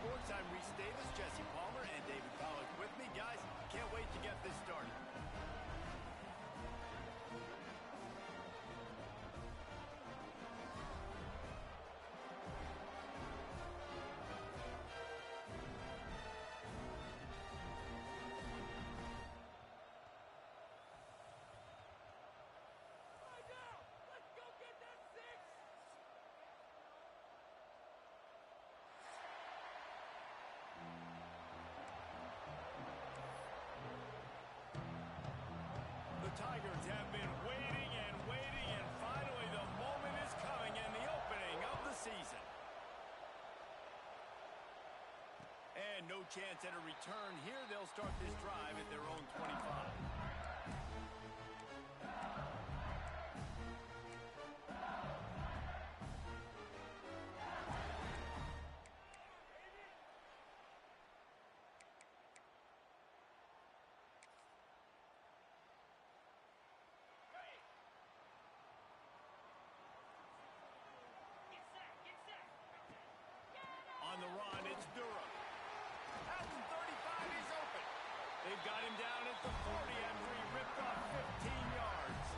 Sports. I'm Reese Davis, Jesse Palmer, and David Pollack with me. Guys, can't wait to get this started. Tigers have been waiting and waiting, and finally the moment is coming in the opening of the season. And no chance at a return here. They'll start this drive at their own 25. On the run, it's Durham. At the 35, he's open. They've got him down at the 40 after he ripped off 15 yards.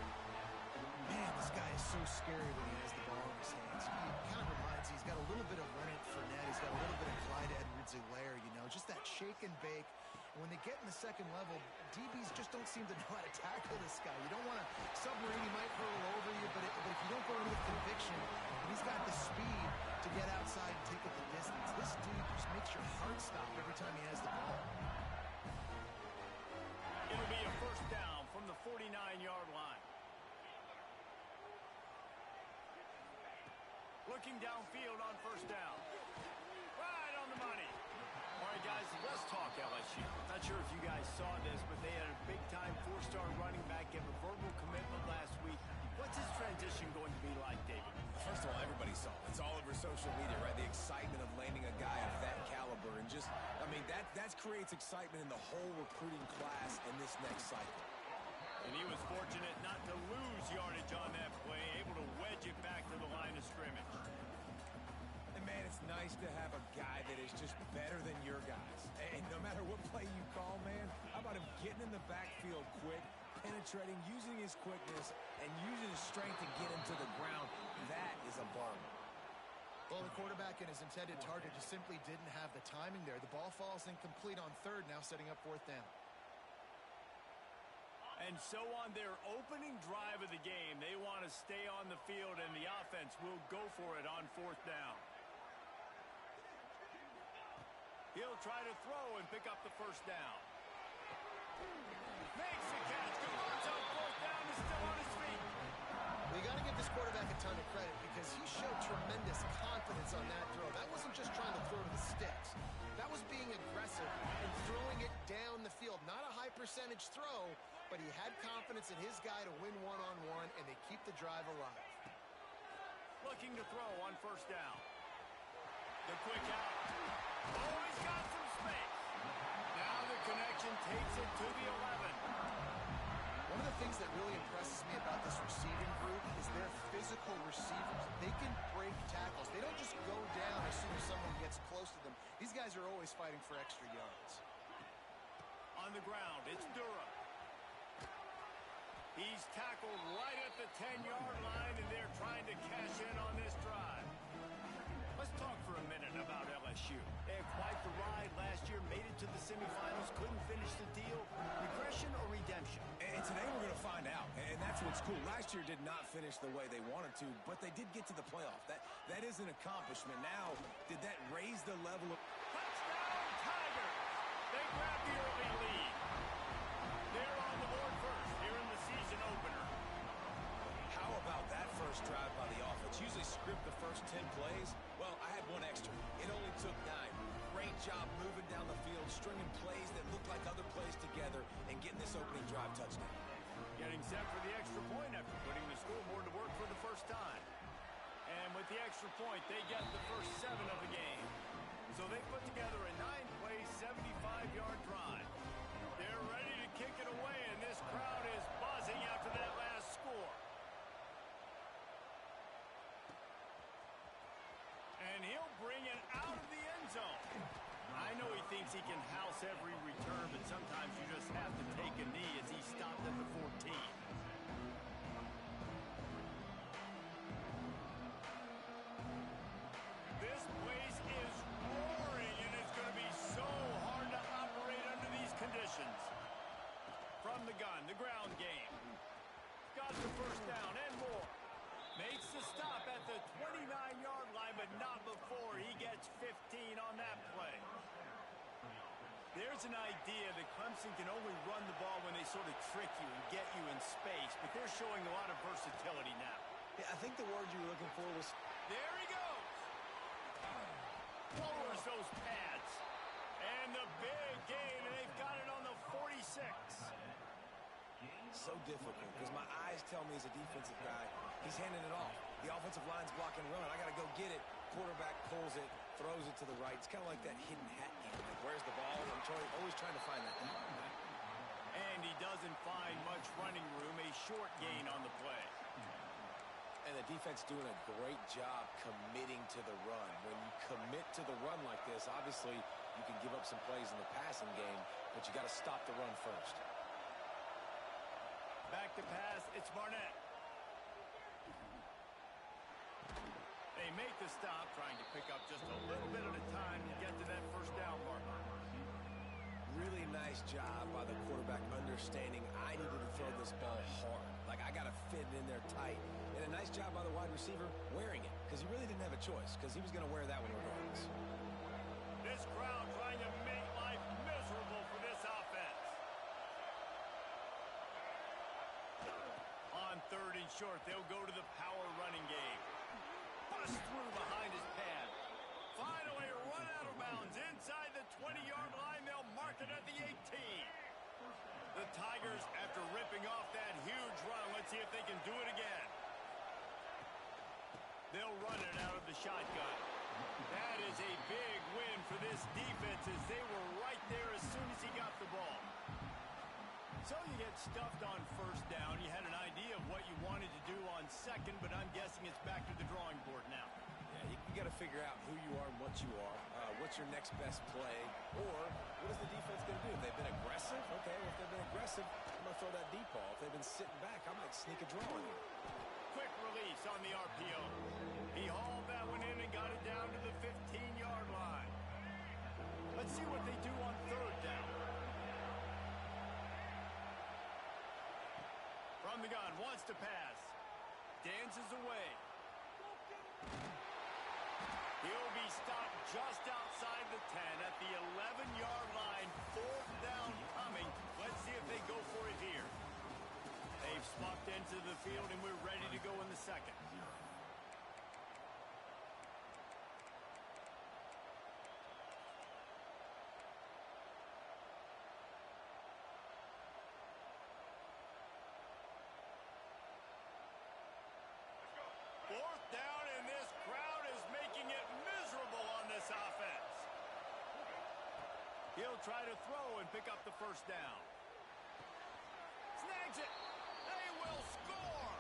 Man, this guy is so scary when he has the ball in his hands. He kind of reminds me, he's got a little bit of Leonard Fournette. He's got a little bit of Clyde Edwards-Helaire, you know, just that shake and bake. And when they get in the second level, DBs just don't seem to know how to tackle this guy. You don't want to submarine, he might hurl over you, but if you don't go in with conviction, and he's got the speed to get outside and take it the distance, this dude just makes your heart stop every time he has the ball. It'll be a first down from the 49-yard line. Looking downfield on first down. Right on the money. All right, guys, let's talk LSU. Not sure if you guys saw this, but they had a big-time four-star running back give a verbal commitment last week. What's his transition going to be like, David? First of all, everybody saw it. It's all over social media, right? The excitement of landing a guy of that caliber. And just, I mean, that creates excitement in the whole recruiting class in this next cycle. And he was fortunate not to lose yardage on that play, able to wedge it back to the line of scrimmage. And, man, it's nice to have a guy that is just better than your guys. And no matter what play you call, man, how about him getting in the backfield quick, penetrating, using his quickness, and using his strength to get him to the ground? That is a bomb. Well, the quarterback and his intended target just simply didn't have the timing there. The ball falls incomplete on third, now setting up fourth down. And so on their opening drive of the game, they want to stay on the field, and the offense will go for it on fourth down. He'll try to throw and pick up the first down. Makes the catch, converts on fourth down, is still on his feet. Well, you got to give this quarterback a ton of credit because he showed tremendous confidence on that throw. That wasn't just trying to throw to the sticks. That was being aggressive and throwing it down the field. Not a high percentage throw, but he had confidence in his guy to win one-on-one, and they keep the drive alive. Looking to throw on first down. The quick out. Oh, he's got some space. Now the connection takes it to the 11. One of the things that really impresses me about this receiving group is their physical receivers. They can break tackles. They don't just go down as soon as someone gets close to them. These guys are always fighting for extra yards. On the ground, it's Durham. He's tackled right at the 10-yard line, and they're trying to cash in on this drive. Let's talk for a minute about LSU. They had quite the ride last year, made it to the semifinals, couldn't finish the deal. Regression or redemption? And today we're going to find out, and that's what's cool. Last year did not finish the way they wanted to, but they did get to the playoff. That is an accomplishment. Now, did that raise the level of... Touchdown, Tigers! They grab the early lead. They're on the board first here in the season opener. How about that first drive by the offense? Usually script the first 10 plays. Well, I had one extra. It only took 9. Great job moving down the field, stringing plays that looked like other plays together, and getting this opening drive touchdown. Getting set for the extra point after putting the scoreboard to work for the first time. And with the extra point, they get the first 7 of the game. So they put together a 9-play, 75-yard drive. They're ready to kick it away, and this crowd is buzzing after that last score. And he'll bring it out of the end end zone. I know he thinks he can house every return, but sometimes you just have to take a knee as he stopped at the 14. This place is roaring, and it's going to be so hard to operate under these conditions. From the gun, the ground game. Got the first down and more. Makes the stop at the 29-yard line, but not before he gets 15 on that play. There's an idea that Clemson can only run the ball when they sort of trick you and get you in space, but they're showing a lot of versatility now. Yeah, I think the word you were looking for was... There he goes. Lowers those pads. And the big gain, and they've got it on the 46. So difficult because my eyes tell me as a defensive guy, he's handing it off. The offensive line's blocking run. I got to go get it. Quarterback pulls it, throws it to the right. It's kind of like that hidden hat game. Like, where's the ball? I'm always trying to find that. And he doesn't find much running room. A short gain on the play. And the defense doing a great job committing to the run. When you commit to the run like this, obviously you can give up some plays in the passing game, but you got to stop the run first. Back to pass, it's Barnett. They make the stop, trying to pick up just a little bit at a time to get to that first down mark. Really nice job by the quarterback understanding I needed to throw this ball hard. Like, I got to fit it in there tight. And a nice job by the wide receiver wearing it, because he really didn't have a choice, because he was going to wear that one regardless. This crowd trying to make life miserable for this offense. On third and short, they'll go to the power running game. Bust through behind his pad. Finally run out of bounds inside the 20-yard line. They'll mark it at the 18. The Tigers, after ripping off that huge run, let's see if they can do it again. They'll run it out of the shotgun. That is a big win for this defense as they were right there as soon as he got the ball. So you get stuffed on first down. You had an idea of what you wanted to do on second, but I'm guessing it's back to the drawing board now. Yeah, you got to figure out who you are and what you are. What's your next best play? Or what is the defense going to do? They've been aggressive? Okay, well, if they've been aggressive, I'm going to throw that deep ball. If they've been sitting back, I might sneak a draw in here. Quick release on the RPO. He hauled that one in and got it down to the 15-yard line. Let's see what they do on third down. From the gun, wants to pass. Dances away. He'll be stopped just outside the 10 at the 11-yard line. Fourth down coming. Let's see if they go for it here. They've swapped into the field, and we're ready to go in the second. Fourth down, and this crowd is making it miserable on this offense. He'll try to throw and pick up the first down. Snags it. They will score.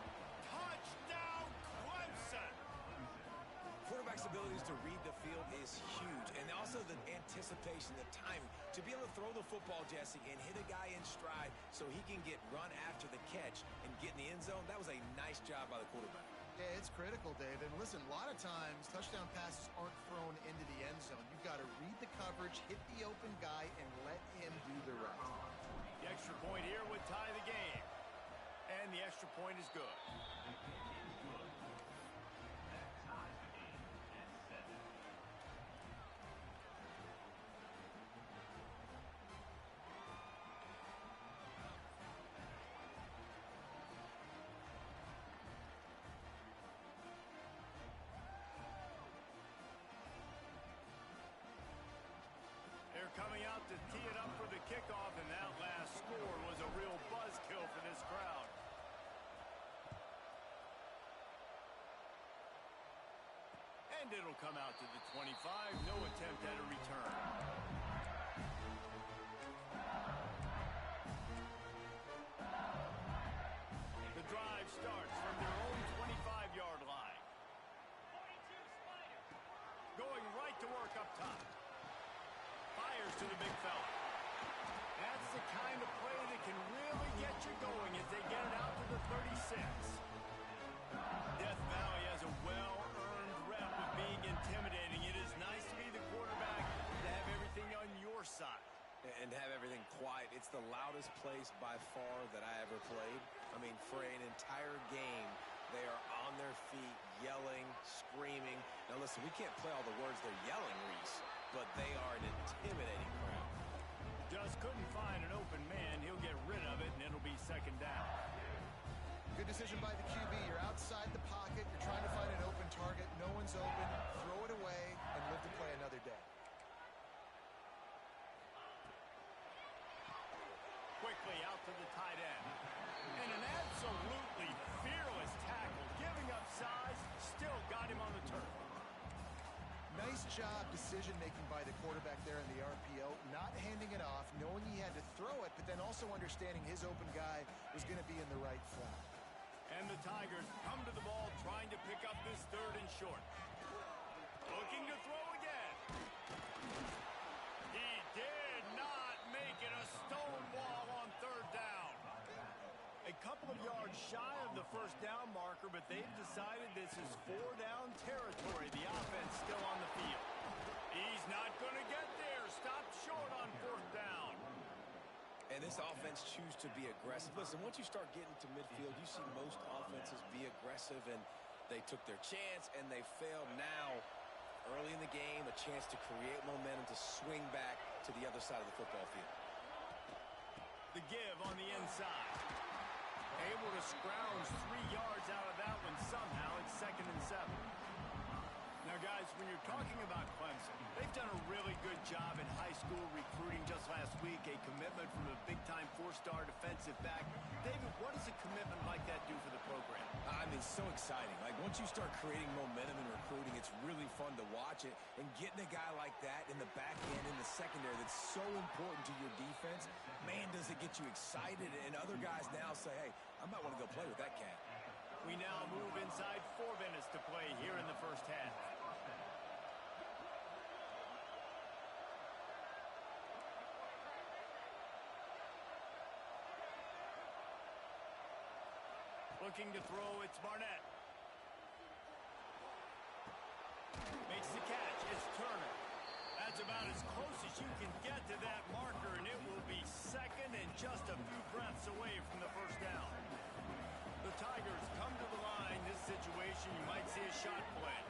Touchdown, Clemson. Quarterback's abilities to read the field is huge, and also the anticipation, the timing. To be able to throw the football, Jesse, and hit a guy in stride so he can get run after the catch and get in the end zone, that was a nice job by the quarterback. Yeah, it's critical, Dave. And listen, a lot of times touchdown passes aren't thrown into the end zone. You've got to read the coverage, hit the open guy, and let him do the rest. The extra point here would tie the game. And the extra point is good. They're coming out to tee it up for the kickoff, and that last score was a real buzzkill for this crowd. And it'll come out to the 25. No attempt at a return. The drive starts from their own 25-yard line. Going right to work up top. Fires to the big fella. That's the kind of play that can really get you going as they get it out to the 36. Death Valley has a well-earned rep of being intimidating. It is nice to be the quarterback, to have everything on your side. And have everything quiet. It's the loudest place by far that I ever played. I mean, for an entire game, they are on their feet, yelling, screaming. Now, listen, we can't play all the words they're yelling, Reese, but they are an intimidating crowd. Just couldn't find an open man. He'll get rid of it, and it'll be second down. Good decision by the QB. You're outside the pocket. You're trying to find an open target. No one's open. Throw it away and live to play another day. Quickly out to the tight end. And an absolutely fearless tackle. Giving up size, still got him on the turf. Nice job decision-making by the quarterback there in the RPO. Not handing it off, knowing he had to throw it, but then also understanding his open guy was going to be in the right flat. And the Tigers come to the ball trying to pick up this third and short. Looking to throw again. He did not make it a stone wall on third down. A couple of yards shy of the first down marker, but they've decided this is four-down territory. The offense still on the field. He's not going to get there. Stopped short on fourth down. And this offense chooses to be aggressive. Listen, once you start getting to midfield, you see most offenses be aggressive, and they took their chance, and they failed. Now, early in the game, a chance to create momentum to swing back to the other side of the football field. The give on the inside. Able to scrounge 3 yards out of that one somehow. It's 2nd and 7. Now, guys, when you're talking about Clemson, they've done a really good job in high school recruiting. Just last week, a commitment from a big-time 4-star defensive back. David, what does a commitment like that do for the program? I mean, so exciting. Like, once you start creating momentum in recruiting, it's really fun to watch it. And getting a guy like that in the back end, in the secondary, that's so important to your defense, man, does it get you excited. And other guys now say, hey, I might want to go play with that cat. We now move inside 4 minutes to play here in the first half. Looking to throw, it's Barnett. Makes the catch, it's Turner. That's about as close as you can get to that marker, and it will be second and just a few breaths away from the first down. The Tigers come to the line. This situation, you might see a shot play.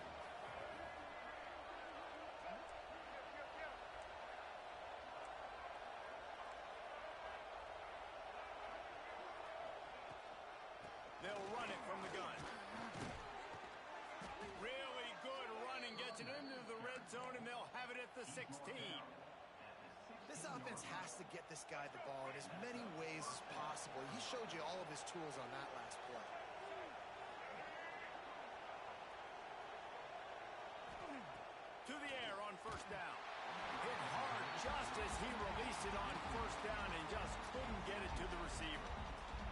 They'll run it from the gun. Really good running, gets it into the red zone, and they'll have it at the 16. This offense has to get this guy the ball in as many ways as possible. He showed you all of his tools on that last play. To the air on first down. Hit hard just as he released it on first down and just couldn't get it to the receiver.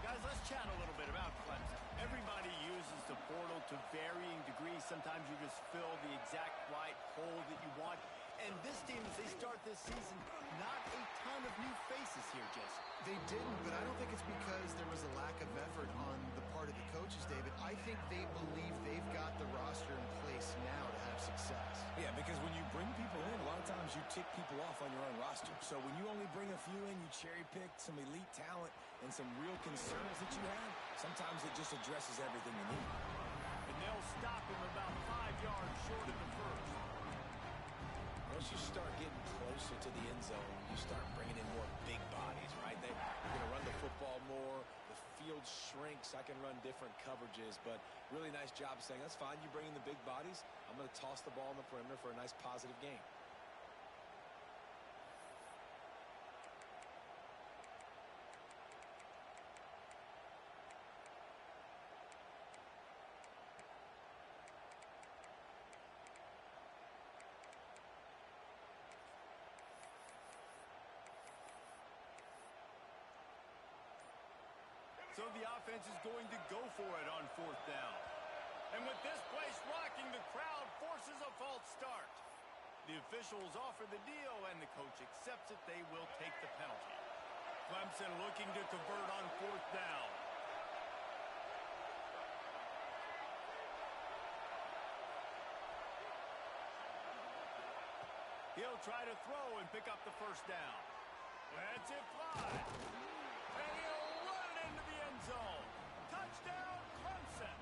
Guys, let's chat a little bit about Clemson. Everybody uses the portal to varying degrees. Sometimes you just fill the exact right hole that you want. And this team, as they start this season, not a ton of new faces here, Jesse. They didn't, but I don't think it's because there was a lack of effort on the part of the coaches, David. I think they believe they've got the roster in place now to have success. Yeah, because when you bring people in, a lot of times you tick people off on your own roster. So when you only bring a few in, you cherry-pick some elite talent and some real concerns that you have, sometimes it just addresses everything you need. And they'll stop him about 5 yards short of the first. Once you start getting closer to the end zone, you start bringing in more big bodies, right? They're going to run the football more. The field shrinks. I can run different coverages, but really nice job saying, that's fine. You bring in the big bodies. I'm going to toss the ball on the perimeter for a nice positive game. So the offense is going to go for it on fourth down. And with this place rocking, the crowd forces a false start. The officials offer the deal, and the coach accepts it. They will take the penalty. Clemson looking to convert on 4th down. He'll try to throw and pick up the 1st down. Lets it fly. And he'll run it into the end zone. Touchdown, Clemson.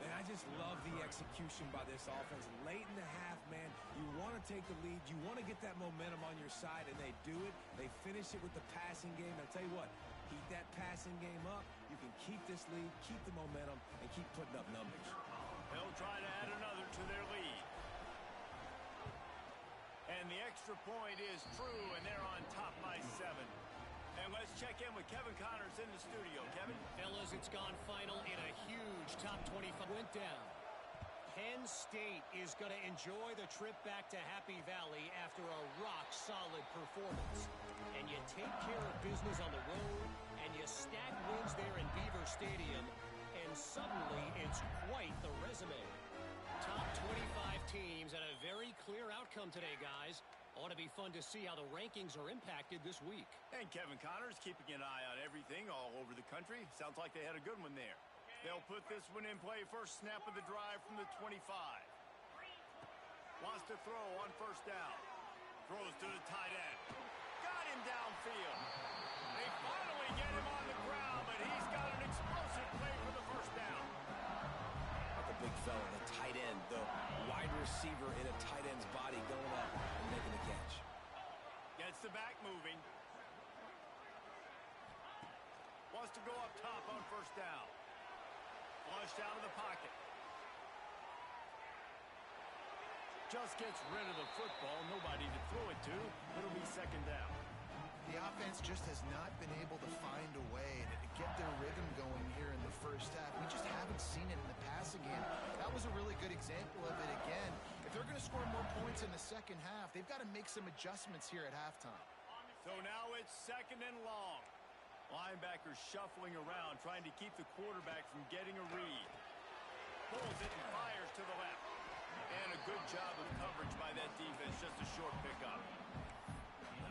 Man, I just love the execution by this offense. Late in the half, man, you want to take the lead. You want to get that momentum on your side, and they do it. They finish it with the passing game. I tell you what, keep that passing game up. You can keep this lead, keep the momentum, and keep putting up numbers. They'll try to add another to their lead. And the extra point is true, and they're on top by 7. And let's check in with Kevin Connors in the studio. Kevin? Fellas, it's gone final in a huge top 25 went down. Penn State is going to enjoy the trip back to Happy Valley after a rock-solid performance. And you take care of business on the road, and you stack wins there in Beaver Stadium, and suddenly it's quite the resume. Top 25 teams and a very clear outcome today, guys. Ought to be fun to see how the rankings are impacted this week. And Kevin Connors keeping an eye on everything all over the country. Sounds like they had a good one there. They'll put this one in play. First snap of the drive from the 25. Wants to throw on 1st down. Throws to the tight end. Got him downfield. They finally get him on the ground, but he's got an explosive play for the 1st down. Like a big fella, the tight end, the wide receiver in a tight end's body going up and making the catch. Gets the back moving. Wants to go up top on 1st down. Flushed out of the pocket. Just gets rid of the football. Nobody to throw it to. It'll be 2nd down. The offense just has not been able to find a way to get their rhythm going here in the 1st half. We just haven't seen it in the passing game. That was a really good example of it again. If they're going to score more points in the 2nd half, they've got to make some adjustments here at halftime. So now it's 2nd and long. Linebackers shuffling around, trying to keep the quarterback from getting a read. Pulls it and fires to the left. And a good job of coverage by that defense, just a short pickup.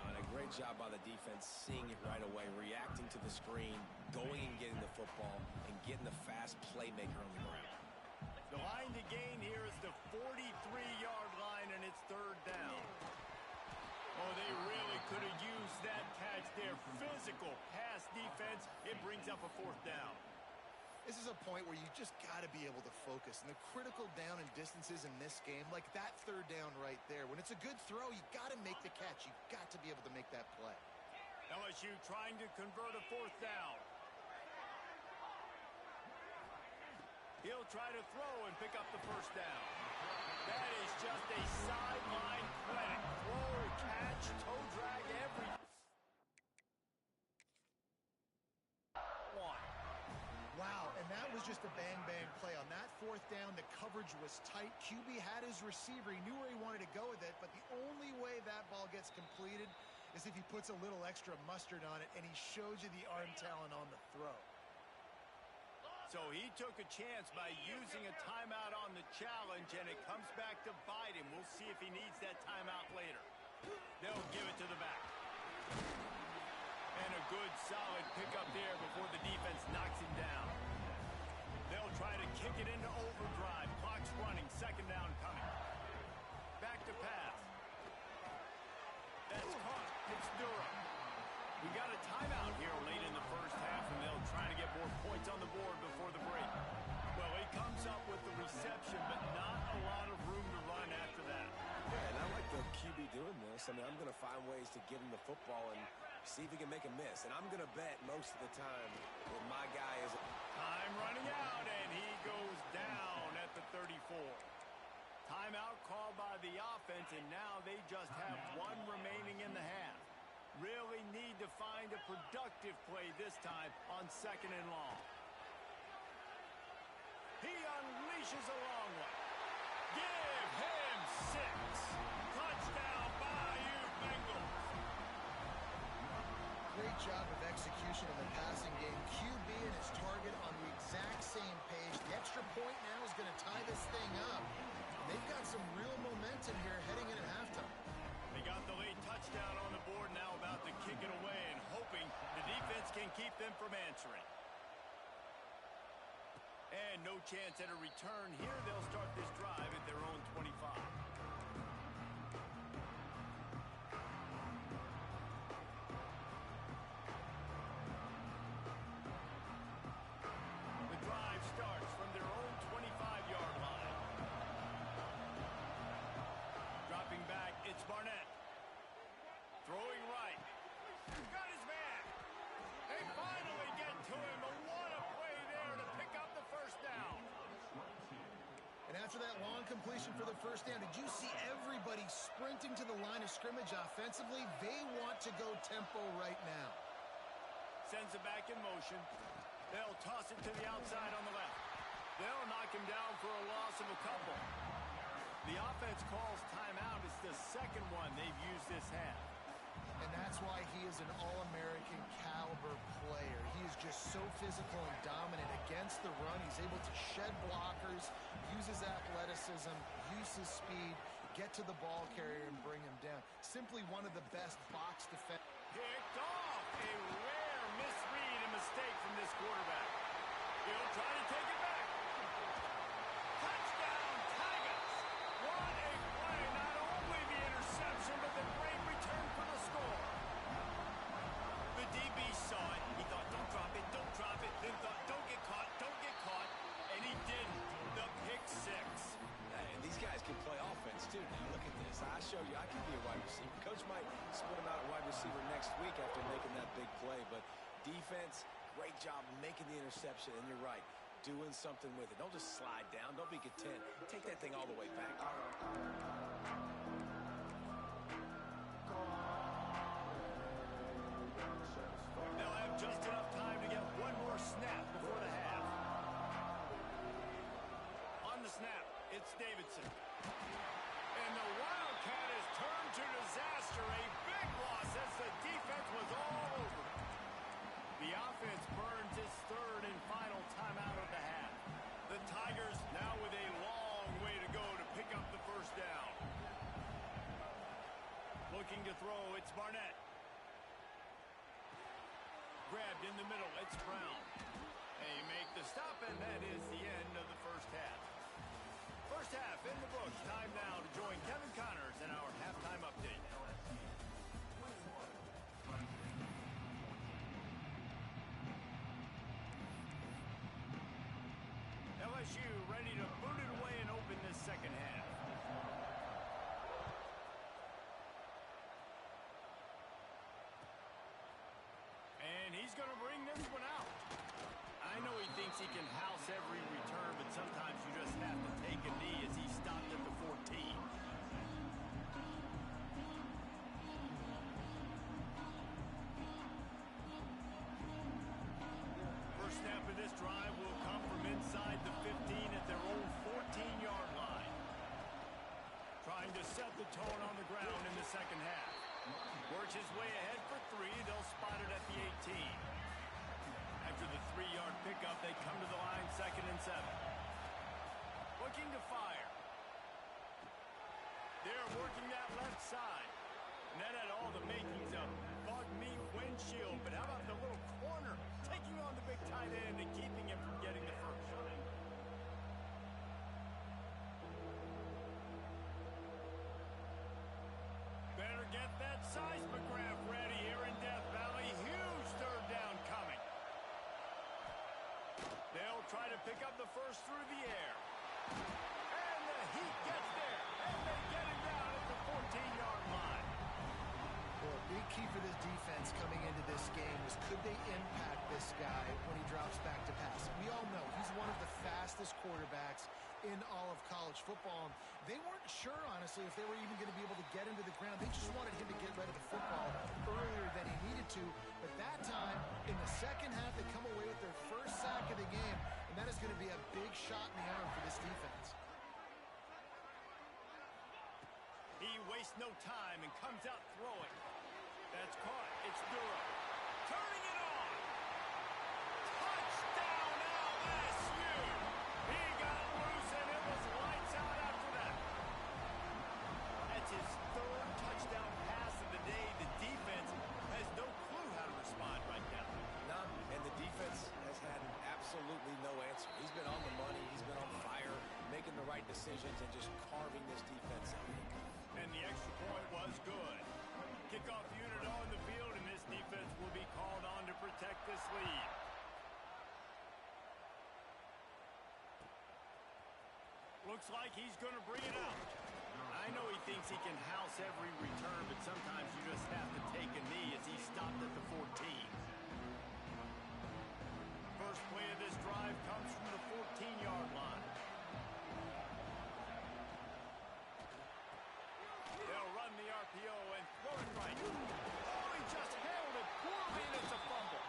And a great job by the defense, seeing it right away, reacting to the screen, going and getting the football, and getting the fast playmaker on the ground. The line to gain here is the 43-yard line, and it's 3rd down. Oh, they really could have used that catch there. Physical pass defense. It brings up a 4th down. This is a point where you just got to be able to focus. And the critical down and distances in this game, like that 3rd down right there, when it's a good throw, you got to make the catch. You've got to be able to make that play. LSU trying to convert a 4th down. He'll try to throw and pick up the 1st down. That is just a sideline clinic. Throw, catch, toe drag, everything. Wow, and that was just a bang-bang play. On that 4th down, the coverage was tight. QB had his receiver. He knew where he wanted to go with it, but the only way that ball gets completed is if he puts a little extra mustard on it, and he shows you the arm talent on the throw. So he took a chance by using a timeout on the challenge, and it comes back to bite him. We'll see if he needs that timeout later. They'll give it to the back. And a good, solid pickup there before the defense knocks him down. They'll try to kick it into overdrive. Clock's running. 2nd down coming. Back to pass. That's caught. It's Durham. We got a timeout here late in the 1st half, and they'll try to get more points on the board before the break. Well, he comes up with the reception, but not a lot of room to run after that. Yeah, and I like the QB doing this. I mean, I'm going to find ways to get him the football and see if he can make a miss. And I'm going to bet most of the time that my guy is... Time running out, and he goes down at the 34. Timeout called by the offense, and now they just have 1 remaining in the half. Really need to find a productive play this time on 2nd and long. He unleashes a long one. Give him 6. Touchdown, Bayou Bengals. Great job of execution in the passing game. QB and his target on the exact same page. The extra point now is going to tie this thing up. And they've got some real momentum here keep them from answering. And no chance at a return here. They'll start this drive at their own 25. The drive starts from their own 25-yard line. Dropping back, it's Barnett. Throwing right. Got his man. They finally get to him. But what a play there to pick up the first down. And after that long completion for the first down, did you see everybody sprinting to the line of scrimmage offensively? They want to go tempo right now. Sends it back in motion. They'll toss it to the outside on the left. They'll knock him down for a loss of a couple. The offense calls timeout. It's the second one they've used this half. And that's why he is an All-American caliber player. He is just so physical and dominant against the run. He's able to shed blockers, use his athleticism, use his speed, get to the ball carrier and bring him down. Simply one of the best box defenders. Picked off. A rare misread and mistake from this quarterback. He'll try to take it back. Touchdown, Tigers. What a play. Not only the interception, but the great return for the score. The DB saw it. He thought, don't drop it, don't drop it. Then thought, don't get caught, don't get caught. And he didn't. The pick six. And these guys can play offense, too. Now, look at this. I showed you I can be a wide receiver. Coach might split him out at wide receiver next week after making that big play. But defense, great job making the interception. And you're right, doing something with it. Don't just slide down. Don't be content. Take that thing all the way back. They'll have just enough time to get one more snap before the half. On the snap, it's Davidson. And the Wildcat has turned to disaster. A big loss as the defense was all over. The offense burns its third and final timeout of the half. The Tigers now with a long way to go to pick up the first down. Looking to throw, it's Barnett. Grabbed in the middle, it's Brown. They make the stop, and that is the end of the first half. First half in the books. Time now to join Kevin Connors in our halftime update. LSU ready to boot it away and open this second half. And he's going to bring this one out. I know he thinks he can house every return, but sometimes you just have to take a knee as he stopped at the 14. First snap of this drive will come from inside the 15 at their own 14-yard line. Trying to set the tone on the ground in the second half. Works his way ahead for three. They'll spot it at the 18. After the 3-yard pickup, they come to the line, 2nd and 7. Looking to fire. They're working that left side. And that had all the makings of bug meat windshield. But how about the little corner taking on the big tight end and keeping him from getting the first? Better get that seismograph ready here in Death Valley. Huge third down coming. They'll try to pick up the first through the air. And the Heat gets there. And they get him down at the 14-yard line. Well, a big key for this defense coming into this game was could they impact this guy when he drops back to pass? We all know he's one of the fastest quarterbacks in all of college football. They weren't sure, honestly, if they were even going to be able to get him to the ground. They just wanted him to get rid of the football earlier than he needed to. But that time, in the second half, they come away with their first sack of the game, and that is going to be a big shot in the arm for this defense. He wastes no time and comes out throwing. That's caught. It's Duro. Turning it on. Touchdown, LSU. He got loose, and it was lights out after that. That's his third touchdown pass of the day. The defense has no clue how to respond right now. Not decisions and just carving this defense up. And the extra point was good. Kickoff unit on the field, and this defense will be called on to protect this lead. Looks like he's going to bring it out. I know he thinks he can house every return, but sometimes you just have to take a knee as he stopped at the 14. First play of this drive comes from the 14-yard line. They'll run the RPO and throw it right. Oh, he just held it poorly, and it's a fumble.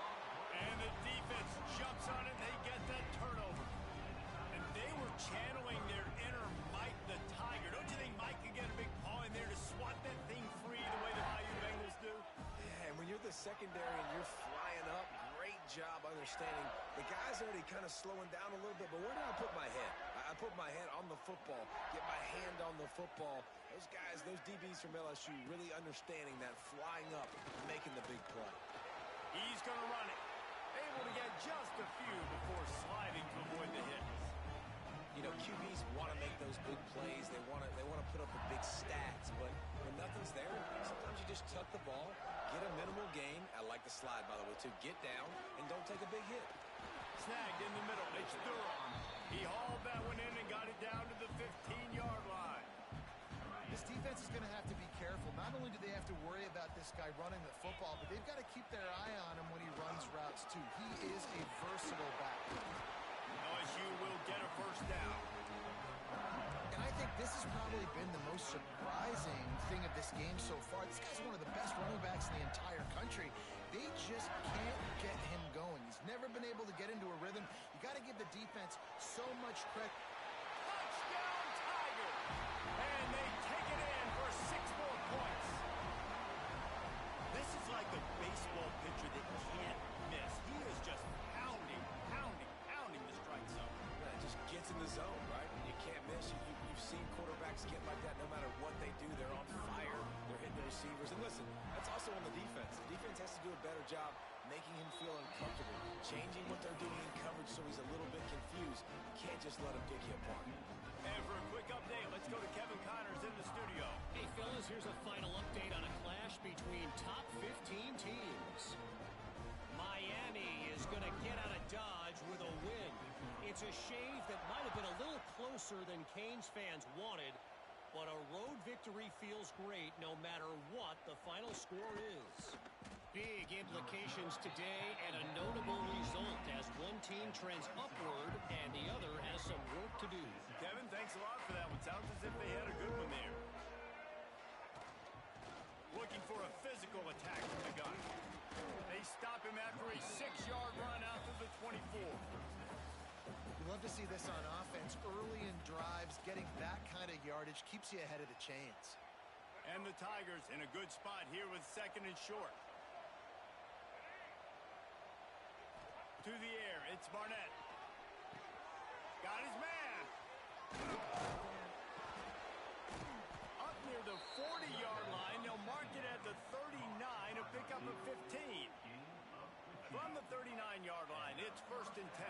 And the defense jumps on it, and they get that turnover. And they were channeling their inner Mike the Tiger. Don't you think Mike could get a big paw in there to swat that thing free the way the Bayou Bengals do? Yeah, and when you're the secondary and you're flying up, great job understanding. The guy's already kind of slowing down a little bit, but where did I put my head? I put my head on the football, get my hand on the football. Those guys, those DBs from LSU really understanding that flying up, making the big play. He's going to run it. Able to get just a few before sliding to avoid the hit. You know, QBs want to make those big plays. They want to put up the big stats, but when nothing's there, sometimes you just tuck the ball, get a minimal gain. I like the slide, by the way, to get down and don't take a big hit. Snagged in the middle. It's Durham. He hauled that one in and got it down to the 15-yard line. This defense is going to have to be careful. Not only do they have to worry about this guy running the football, but they've got to keep their eye on him when he runs routes, too. He is a versatile back. LSU will get a first down. And I think this has probably been the most surprising thing of this game so far. This guy's one of the best running backs in the entire country. They just can't get him going. He's never been able to get into a rhythm. You got to give the defense so much credit. Touchdown, Tigers! And they take it in for 6 more points. This is like a baseball pitcher that can't miss. He is just pounding the strike zone. Yeah, it just gets in the zone, right? You can't miss. You've seen quarterbacks get like that no matter what they do. They're on fire. They're hitting the receivers. And listen, that's also on the defense. The defense has to do a better job making him feel uncomfortable, changing what they're doing in coverage so he's a little bit confused. You can't just let him get hit apart. And for a quick update, let's go to Kevin Connors in the studio. Hey, fellas, here's a final update on a clash between top 15 teams. Miami is going to get out of Dodge with a win. It's a shave that might have been a little closer than Canes fans wanted, but a road victory feels great no matter what the final score is. Big implications today and a notable result as one team trends upward and the other has some work to do. Kevin, thanks a lot for that one. Sounds as if they had a good one there. Looking for a physical attack from the gun. They stop him after a 6-yard run out to the 24. You love to see this on offense. Early in drives, getting that kind of yardage keeps you ahead of the chains. And the Tigers in a good spot here with 2nd and short. To the air, it's Barnett. Got his man. Up near the 40-yard line, they'll mark it at the 39, a pickup of 15. From the 39-yard line, it's 1st and 10.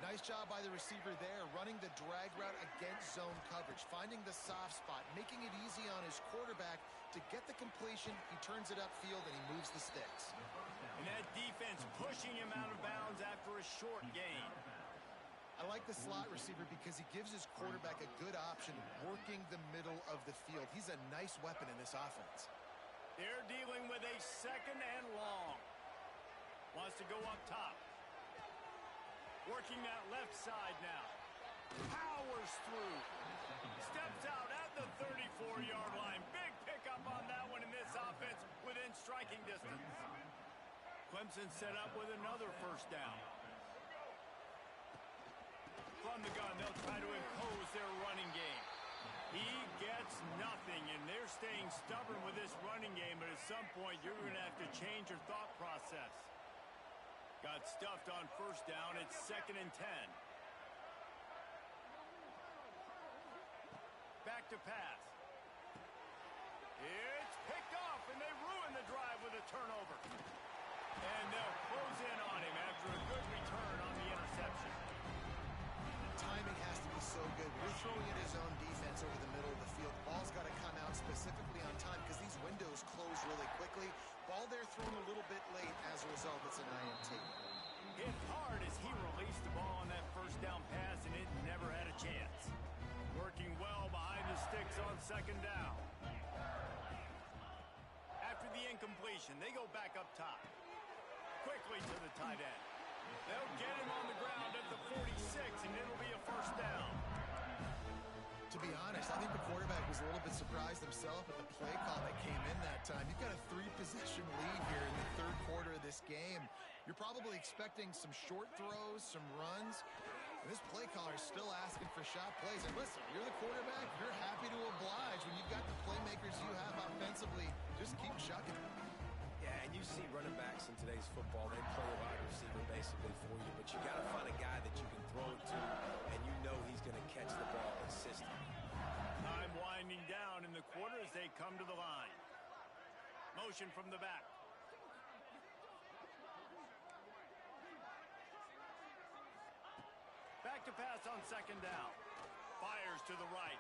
Nice job by the receiver there, running the drag route against zone coverage, finding the soft spot, making it easy on his quarterback to get the completion. He turns it upfield, and he moves the sticks. And that defense pushing him out of bounds after a short gain. I like the slot receiver because he gives his quarterback a good option working the middle of the field. He's a nice weapon in this offense. They're dealing with a 2nd and long. Wants to go up top. Working that left side now. Powers through. Steps out at the 34-yard line. Big pickup on that one in this offense within striking distance. Clemson set up with another 1st down. From the gun, they'll try to impose their running game. He gets nothing, and they're staying stubborn with this running game, but at some point, you're going to have to change your thought process. Got stuffed on 1st down. It's 2nd and 10. Back to pass. It's picked off, and they ruin the drive with a turnover. And they'll close in on him after a good return on the interception. timing has to be so good. We're throwing in his own defense over the middle of the field. Ball's got to come out specifically on time because these windows close really quickly. Ball there thrown a little bit late. As a result, it's an INT. Hit hard as he released the ball on that first down pass, and it never had a chance. Working well behind the sticks on second down. After the incompletion, they go back up top. Quickly to the tight end. They'll get him on the ground at the 46, and it'll be a first down. To be honest, I think the quarterback was a little bit surprised himself at the play call that came in that time. You've got a 3-possession lead here in the third quarter of this game. You're probably expecting some short throws, some runs. And this play caller is still asking for shot plays. And listen, you're the quarterback. You're happy to oblige when you've got the playmakers you have offensively. Just keep chucking. Yeah, and you see running backs in today's football, they play a wide receiver basically for you, but you got to find a guy that you can throw it to, and you know he's going to catch the ball consistently. Time winding down in the quarter as they come to the line. Motion from the back. Back to pass on second down. Fires to the right.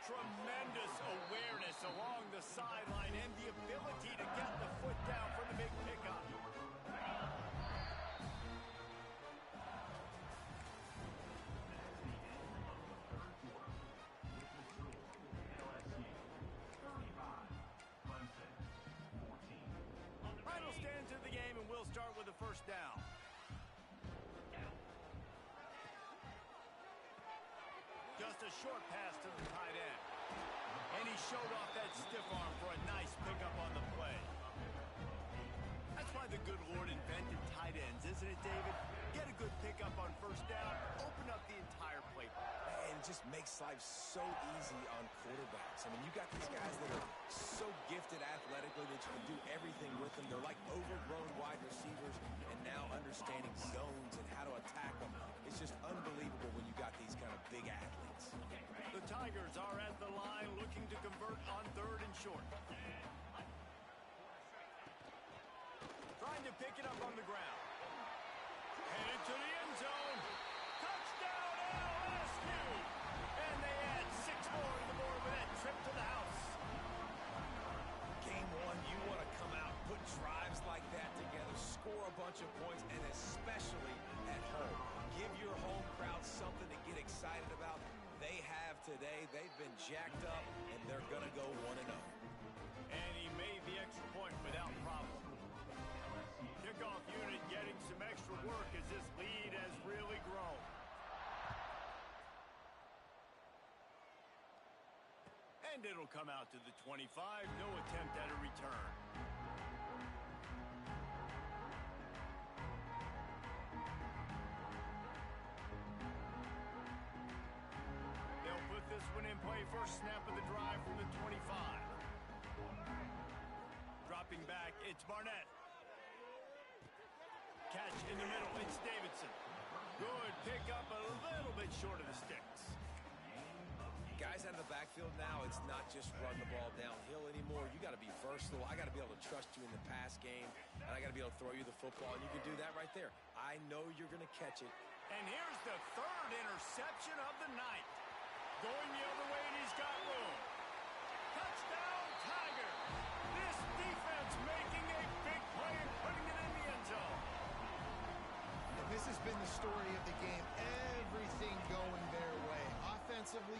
Tremendous awareness along the sideline and the ability to get the foot down for the big pickup. Final stand to the game, and we'll start with the first down. Just a short pass to the tight end. And he showed off that stiff arm for a nice pickup on the play. That's why the good Lord invented tight ends, isn't it, David? Get a good pickup on first down, open up the entire playbook. And it just makes life so easy on quarterbacks. I mean, you got these guys that are so gifted athletically that you can do everything with them. They're like overgrown wide receivers, and now understanding zones and how to attack them. It's just unbelievable when you got these kind of big athletes. The Tigers are at the line looking to convert on third and short. Trying to pick it up on the ground. Headed to the end zone. Touchdown LSU! And they add 6 more to the board with that trip to the house. Game one, you want to come out, put drives like that together, score a bunch of points, and especially at home. Give your home crowd something to get excited about. They have today. They've been jacked up, and they're going to go 1-0. And he made the extra point without problem. Kickoff unit getting some extra work as this lead has really grown. And it'll come out to the 25. No attempt at a return. They'll put this one in play. First snap of the drive from the 25. Dropping back, it's Barnett. Catch in the middle, it's Davidson. Good pick up, a little bit short of the sticks. Guys out of the backfield now, it's not just run the ball downhill anymore. You got to be versatile. I got to be able to trust you in the pass game, and I got to be able to throw you the football, and you can do that right there. I know you're going to catch it. And here's the third interception of the night. Going the other way, and he's got room. Touchdown, Tiger. This defense making a big play and putting it in the end zone. And this has been the story of the game. Everything going their way. Offensively,